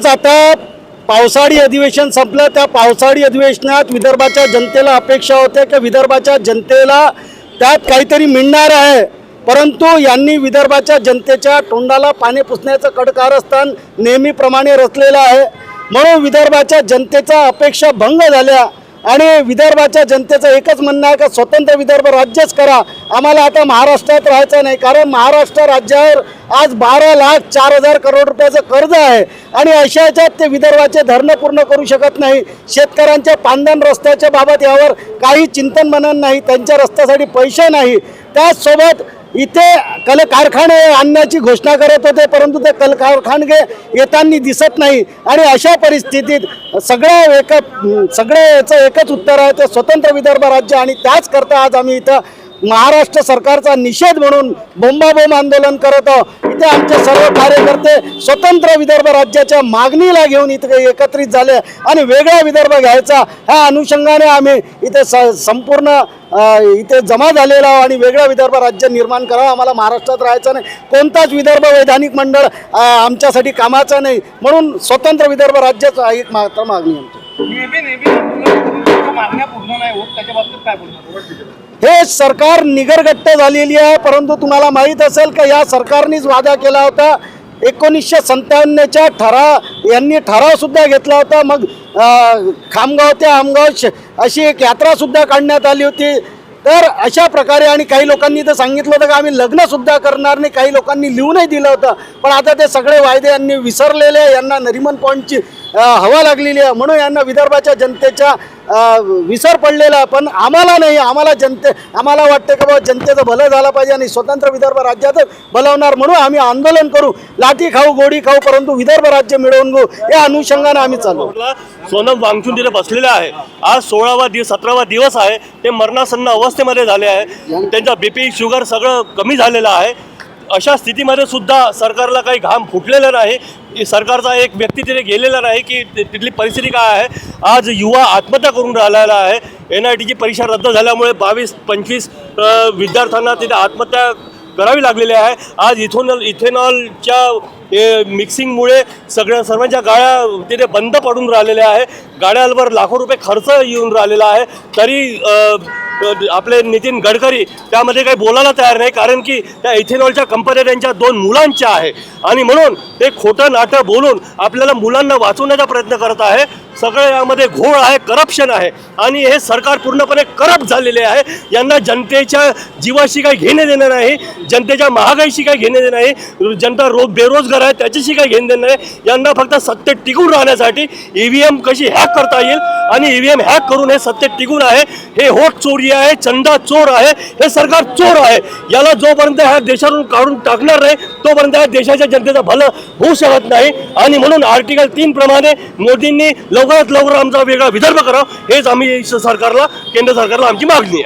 आता पावसाळी अधिवेशन संपलं. त्या पावसाळी अधिवेशनात विदर्भाच्या जनतेला अपेक्षा होते की विदर्भाच्या जनतेला त्यात काहीतरी मिळणार आहे, परंतु यांनी विदर्भाच्या जनतेच्या तोंडाला पाणी पुसण्याचं कडकारस्थान नेहमीप्रमाणे रचलेलं आहे. म्हणून विदर्भाच्या जनतेचा अपेक्षा भंग झाल्या आणि विदर्भाच्या जनतेचं एकच म्हणणं आहे की स्वतंत्र विदर्भ राज्यच करा, आम्हाला आता महाराष्ट्रात राहायचं नाही. कारण महाराष्ट्र राज्यावर आज 12,04,000 करोड रुपयाचं कर्ज आहे आणि अशा ह्याच्यात ते विदर्भाचे धरणं पूर्ण करू शकत नाही. शेतकऱ्यांच्या पांदण रस्त्याच्या बाबत यावर काही चिंतन मनन नाही, त्यांच्या रस्त्यासाठी पैसे नाही. त्याचसोबत इथे कारखाने आणण्याची घोषणा करत होते, परंतु ते कारखाने येताना दिसत नाही. आणि अशा परिस्थितीत सगळं याचं एकच उत्तर आहे ते स्वतंत्र विदर्भ राज्य. आणि त्याच करता आज आम्ही इथं महाराष्ट्र सरकारचा निषेध म्हणून बोंबाबोंब आंदोलन करत आहोत. इथे आमचे सर्व कार्यकर्ते स्वतंत्र विदर्भ राज्याच्या मागणीला घेऊन इथे एकत्रित झाले आणि वेगळा विदर्भ घ्यायचा ह्या अनुषंगाने आम्ही इथे संपूर्ण इथे जमा झालेला आहोत आणि वेगळा विदर्भ राज्य निर्माण करावं. आम्हाला महाराष्ट्रात राहायचं नाही, कोणताच विदर्भ वैधानिक मंडळ आमच्यासाठी कामाचं नाही. म्हणून स्वतंत्र विदर्भ राज्याचं एक मात्र मागणी हे सरकार निगरगट्ट झालेली आहे. परंतु तुम्हाला माहीत असेल की या सरकारनेच वादा केला होता 1957च्या यांनी ठरावसुद्धा घेतला होता. मग खामगाव ते आमगाव अशी एक यात्रासुद्धा काढण्यात आली होती. तर अशा प्रकारे आणि काही लोकांनी तर सांगितलं होतं की आम्ही लग्नसुद्धा करणार नाही, काही लोकांनी लिहूनही दिलं होतं. पण आता ते सगळे वायदे यांनी विसरलेले, यांना नरिमन पॉईंटची हवा लागलेली आहे. म्हणून यांना विदर्भाच्या जनतेच्या विसर पडलेला आहे. पण आम्हाला नाही, आम्हाला वाटतं की बाबा जनतेचं भलं झालं पाहिजे आणि स्वतंत्र विदर्भ राज्यातच भलवणार. म्हणून आम्ही आंदोलन करू, लाठी खाऊ गोडी खाऊ, परंतु विदर्भ राज्य मिळवून घेऊ या अनुषंगाने आम्ही चालू. सोनम वांगचूक तिथे बसलेले आहे. आज 17वा दिवस आहे. ते मरणासन्न अवस्थेमध्ये झाले आहे. त्यांचा BP शुगर सगळं कमी झालेलं आहे. अशा स्थितीमध्ये सुद्धा सरकारला काही घाम फुटलेला नाही. सरकारचा एक व्यक्ती तिथे गेलेला नाही की तिथली परिस्थिती काय आहे. आज युवा आत्महत्या करून राहिलेला आहे. NITची परीक्षा रद्द झाल्यामुळे 22-25 विद्यार्थ्यांना तिथे आत्महत्या करावी लागलेली आहे. आज इथेनॉलच्या मिक्सिंगमुळे सर्वांच्या गाड्या तिथे बंद पडून राहिलेल्या आहे. गाड्यांवर लाखो रुपये खर्च येऊन राहिलेला आहे. तरी आपले नितीन गडकरी त्यामध्ये काही बोलायला तयार नाही, कारण की त्या इथेनॉलच्या कंपन्या त्यांच्या 2 मुलांच्या आहे आणि म्हणून ते खोटं नाटं बोलून आपल्याला मुलांना वाचवण्याचा प्रयत्न करत आहे. सगळं यामध्ये घोळ आहे, करप्शन आहे आणि हे सरकार पूर्णपणे करप्ट झालेले आहे. यांना जनतेच्या जीवाशी काही घेणे देणं नाही, जनतेच्या महागाईशी काही घेणे देणं नाही, जनता बेरोजगार आहे त्याच्याशी काही घेणे देणं नाही. यांना फक्त सत्तेत टिकून राहण्यासाठी EVM कशी हॅक करता येईल आणि EVM हॅक करून हे सत्तेत टिकून आहे. हे होट चोरी आहे, चंदा चोर आहे, हे सरकार चोर आहे. याला जोपर्यंत ह्या देशातून काढून टाकणार नाही तोपर्यंत ह्या देशाच्या जनतेचं भलं होऊ शकत नाही. आणि म्हणून आर्टिकल 3 प्रमाणे मोदींनी लवकरात लवकर आमचा वेगळा विदर्भ करावा, हेच आम्ही सरकारला, केंद्र सरकारला आमची मागणी आहे.